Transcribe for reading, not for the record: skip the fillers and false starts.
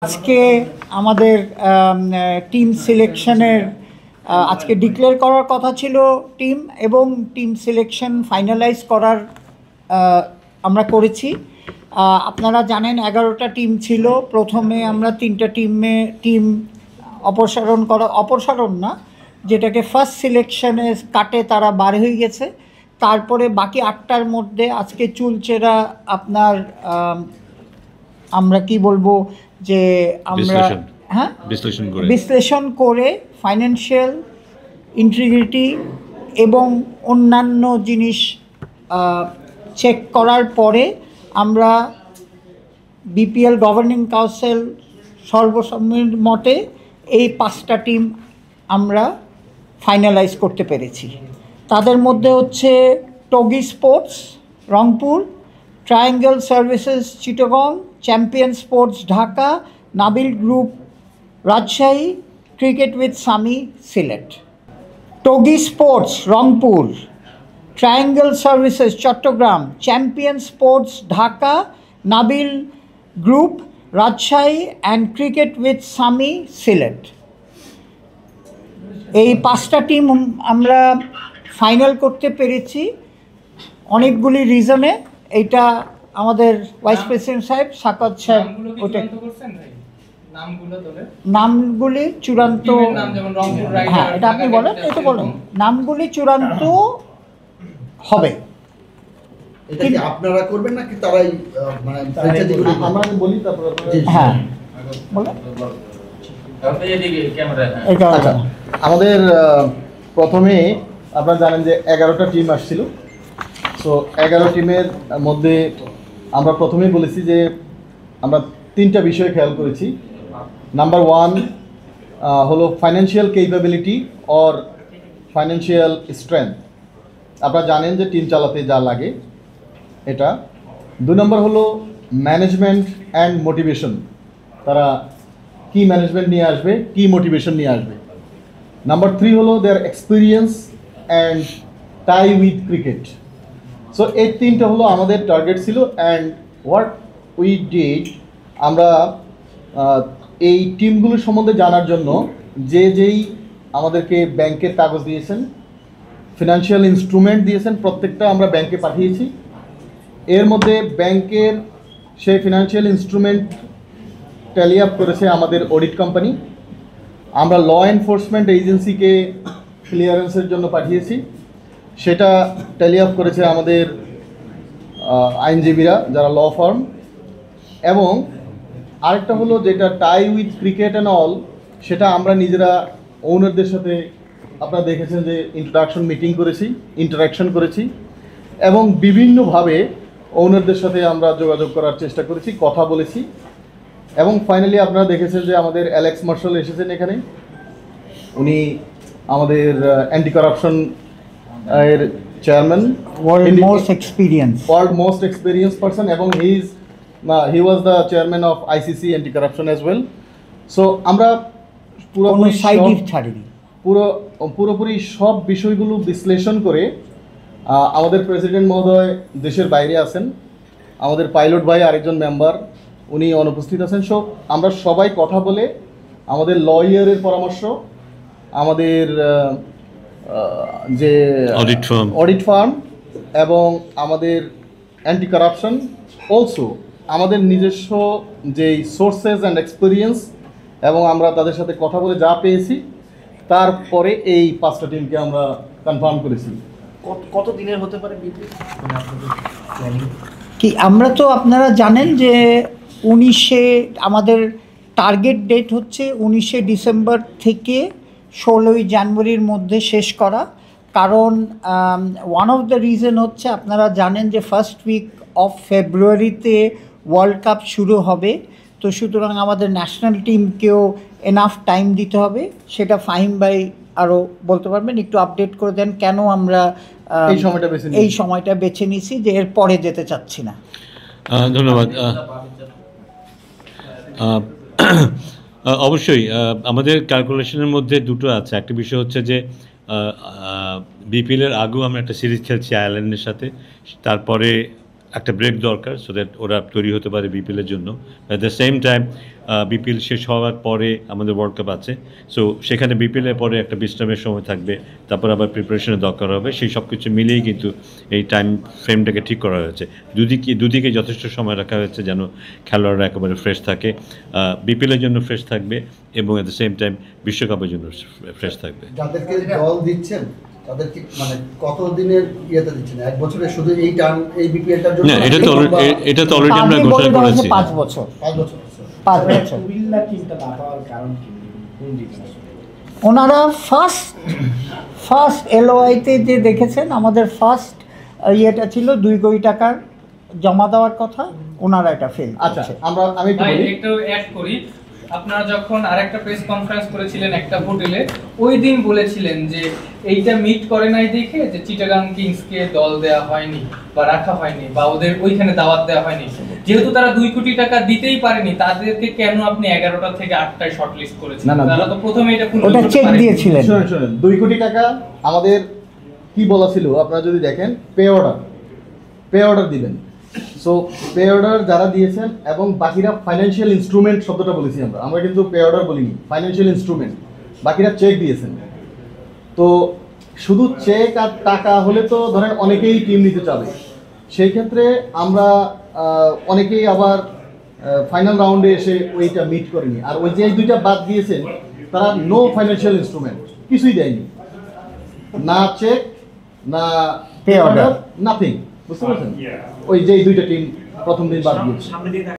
আজকে আমাদের টিম সিলেকশনের আজকে ডিক্লেয়ার করার কথা ছিল টিম, এবং টিম সিলেকশন ফাইনালাইজ করার আমরা করেছি। আপনারা জানেন 11টা টিম ছিল। প্রথমে আমরা 3টা টিম অপসারণ না, যেটাকে ফার্স্ট সিলেকশনে কাটে তারা বার হয়ে গেছে। তারপরে বাকি 8টার মধ্যে আজকে চুলচেরা আপনার আমরা কি বলবো যে আমরা বিশ্লেষণ করে ফাইন্যান্সিয়াল ইন্টিগ্রিটি এবং অন্যান্য জিনিস চেক করার পরে আমরা বিপিএল গভর্নিং কাউন্সিল সর্বসম্মতে এই 5টা টিম আমরা ফাইনালাইজ করতে পেরেছি। তাদের মধ্যে হচ্ছে Toggi sports Rangpur, triangle services Chittagong, champion sports Dhaka, Nabil group Rajshahi, cricket with Sami Sylhet. Toggi sports Rangpur, triangle services Chattogram, champion sports Dhaka, Nabil group Rajshahi and cricket with Sami Sylhet. এই 5টা টিম আমরা ফাইনাল করতে পেরেছি অনেকগুলি রিজনে। এইটা আমাদের ভাইস প্রেসিডেন্ট সাহেব সাকাত সাহেব ওটা নামগুলি চূড়ান্ত, হ্যাঁ এটা আপনি বলেন, এটা বলেন নামগুলি চূড়ান্ত হবে। এটা কি আপনারা করবেন নাকি তারাই মানে আমরা বলি তারপর হ্যাঁ বলেন। আচ্ছা, আমাদের প্রথমে আপনারা জানেন যে 11টা টিম আসছিল। সো 11 টিমের মধ্যে আমরা প্রথমেই বলেছি যে আমরা 3টা বিষয় খেয়াল করেছি। নাম্বার 1 হলো financial capability or financial strength. আপনারা জানেন যে টিম চালাতে যা লাগে এটা। 2 নম্বর হলো ম্যানেজমেন্ট অ্যান্ড মোটিভেশন, তারা কি ম্যানেজমেন্ট নিয়ে আসবে, কি মোটিভেশন নিয়ে আসবে। নাম্বার 3 হলো their experience and tie with cricket. So এই 3টা হলো আমাদের টার্গেট ছিল। অ্যান্ড হোয়াট উই ডিড, আমরা এই টিমগুলোর সম্বন্ধে জানার জন্য যেই আমাদেরকে ব্যাংকের কাগজ দিয়েছেন, ফিনান্সিয়াল ইনস্ট্রুমেন্ট দিয়েছেন, প্রত্যেকটা আমরা ব্যাংকে পাঠিয়েছি। এর মধ্যে ব্যাংকের সেই ফিনান্সিয়াল ইনস্ট্রুমেন্ট ট্যালি আপ করেছে আমাদের অডিট কোম্পানি। আমরা ল এনফোর্সমেন্ট এজেন্সিকে ক্লিয়ারেন্সের জন্য পাঠিয়েছি, সেটা ট্যালি আপ করেছে আমাদের আইনজীবীরা যারা ল ফার্ম। এবং আরেকটা হলো যেটা টাই উইথ ক্রিকেট অ্যান্ড অল, সেটা আমরা নিজেরা ওনারদের সাথে আপনারা দেখেছেন যে ইন্ট্রোডাকশন মিটিং করেছি, ইন্টারাকশন করেছি, এবং বিভিন্নভাবে ওনারদের সাথে আমরা যোগাযোগ করার চেষ্টা করেছি, কথা বলেছি। এবং ফাইনালি আপনারা দেখেছেন যে আমাদের অ্যালেক্স মার্শাল এসেছেন এখানে। উনি আমাদের অ্যান্টি কারাপশন এর chairman, world most experience person, এবং he was the chairman of ICC anti corruption as well. So আমরা পুরোপুরি সব বিষয়গুলো বিশ্লেষণ করে আমাদের প্রেসিডেন্ট মহোদয় দেশের বাইরে আছেন, আমাদের পাইলট ভাই আরেকজন মেম্বার উনি অনুপস্থিত আছেন। সো আমরা সবাই কথা বলে আমাদের লয়ারের পরামর্শ, আমাদের যে অডিট ফার্ম এবং আমাদের অ্যান্টি কারাপশন, অলসো আমাদের নিজস্ব যেই সোর্সেস অ্যান্ড এক্সপিরিয়েন্স, এবং আমরা তাদের সাথে কথা বলে যা পেয়েছি তারপরে এই 5টা টিমকে আমরা কনফার্ম করেছি। কত দিনের হতে পারে কি? আমরা তো আপনারা জানেন যে 19 আমাদের টার্গেট ডেট হচ্ছে 19 ডিসেম্বর থেকে 16 জানুয়ারির মধ্যে শেষ করা। কারণ ওয়ান অফ দ্য রিজন হচ্ছে আপনারা জানেন যে ফার্স্ট উইক অফ ফেব্রুয়ারিতে ওয়ার্ল্ড কাপ শুরু হবে। তো সুতরাং আমাদের ন্যাশনাল টিমকেও এনাফ টাইম দিতে হবে। সেটা ফাহিম ভাই আরও বলতে পারবেন, একটু আপডেট করে দেন কেন আমরা এই সময়টা বেছে নিছি, যে এর পরে যেতে চাচ্ছি না। ধন্যবাদ। অবশ্যই আমাদের ক্যালকুলেশনের মধ্যে দুটো আছে। একটা বিষয় হচ্ছে যে বিপিএলের আগেও আমরা একটা সিরিজ খেলছি আয়ারল্যান্ডের সাথে, তারপরে একটা ব্রেক দরকার, সো দ্যাট ওরা তৈরি হতে পারে বিপিএলের জন্য। At the same time BPL শেষ হওয়ার পরে আমাদের ওয়ার্ল্ড কাপ আছে, সো সেখানে বিপিএলের পরে একটা বিশ্রামের সময় থাকবে, তারপর আবার প্রিপারেশনের দরকার হবে। সেই সব কিছু মিলিয়েই কিন্তু এই টাইম ফ্রেমটাকে ঠিক করা হয়েছে। দুদিকে যথেষ্ট সময় রাখা হয়েছে যেন খেলোয়াড়রা একেবারে ফ্রেশ থাকে, বিপিএলের জন্য ফ্রেশ থাকবে এবং অ্যাট দ্য সেম টাইম বিশ্বকাপের জন্য ফ্রেশ থাকবে। যাদেরকে দল দিচ্ছেন তাদেরকে মানে কত দিনের ইয়েতে দিচ্ছেন? এক বছরে শুধু এই টার্ম এই বিপিএলটার জন্য? না, এটা তো অলরেডি আমরা আগে ঘোষণা বলে দেওয়া হয়েছে করেছি। 5 বছর। 5 বছর। 5 বছর। কুমিল্লা টিমটা না পাওয়ার কারণ কি, কোন দিকে? ওনারা ফার্স্ট এলওআইতে যে দেখেছেন আমাদের ফার্স্ট ইয়েটা ছিল 2 কোটি টাকার জমা দেওয়ার কথা, ওনারা এটা ফেল আচ্ছা, করছে। আমি একটু ভাই বলি। একটু অ্যাড করি, আপনারা যখন আরেকটা প্রেস কনফারেন্স করেছিলেন একটা হোটেলে, ওই দিন বলেছিলেন যে এইটা মিট করে নাই দেখে যে চিটাগাং কিংসকে দল দেওয়া হয়নি বা রাখা হয়নি বা ওদের ওইখানে দাওয়াত দেওয়া হয়নি। যেহেতু তারা 2 কোটি টাকা দিতেই পারেনি, তাদেরকে কেন আপনি 11টা থেকে 8টায় শর্টলিস্ট করেছেন? না, তারা তো প্রথমে এটা ফুল ওটা চেক দিয়েছিলেন। শুনেন 2 কোটি টাকা আমাদের কি বলা ছিল, আপনারা যদি দেখেন পে অর্ডার দিবেন। সো পে অর্ডার যারা দিয়েছেন এবং বাকিরা ফাইন্যান্সিয়াল ইনস্ট্রুমেন্ট শব্দটা বলেছি আমরা কিন্তু পে অর্ডার বলিনি, ফাইন্যান্সিয়াল ইনস্ট্রুমেন্ট, বাকিরা চেক দিয়েছেন। তো শুধু চেক আর টাকা হলে তো ধরেন অনেকেই টিম নিতে চাবে, সেই ক্ষেত্রে আমরা অনেকেই আবার ফাইনাল রাউন্ডে এসে ওইটা মিট করেনি। আর ওই যে 2টা বাদ দিয়েছেন তারা নো ফাইন্যান্সিয়াল ইনস্ট্রুমেন্ট, কিছুই দেয়নি, না চেক না পে অর্ডার, নাথিং। বুঝতে পারছেন? ওই যে 2টা টিম প্রথম দিন বাদ দিয়েছে। সামনে দিয়ে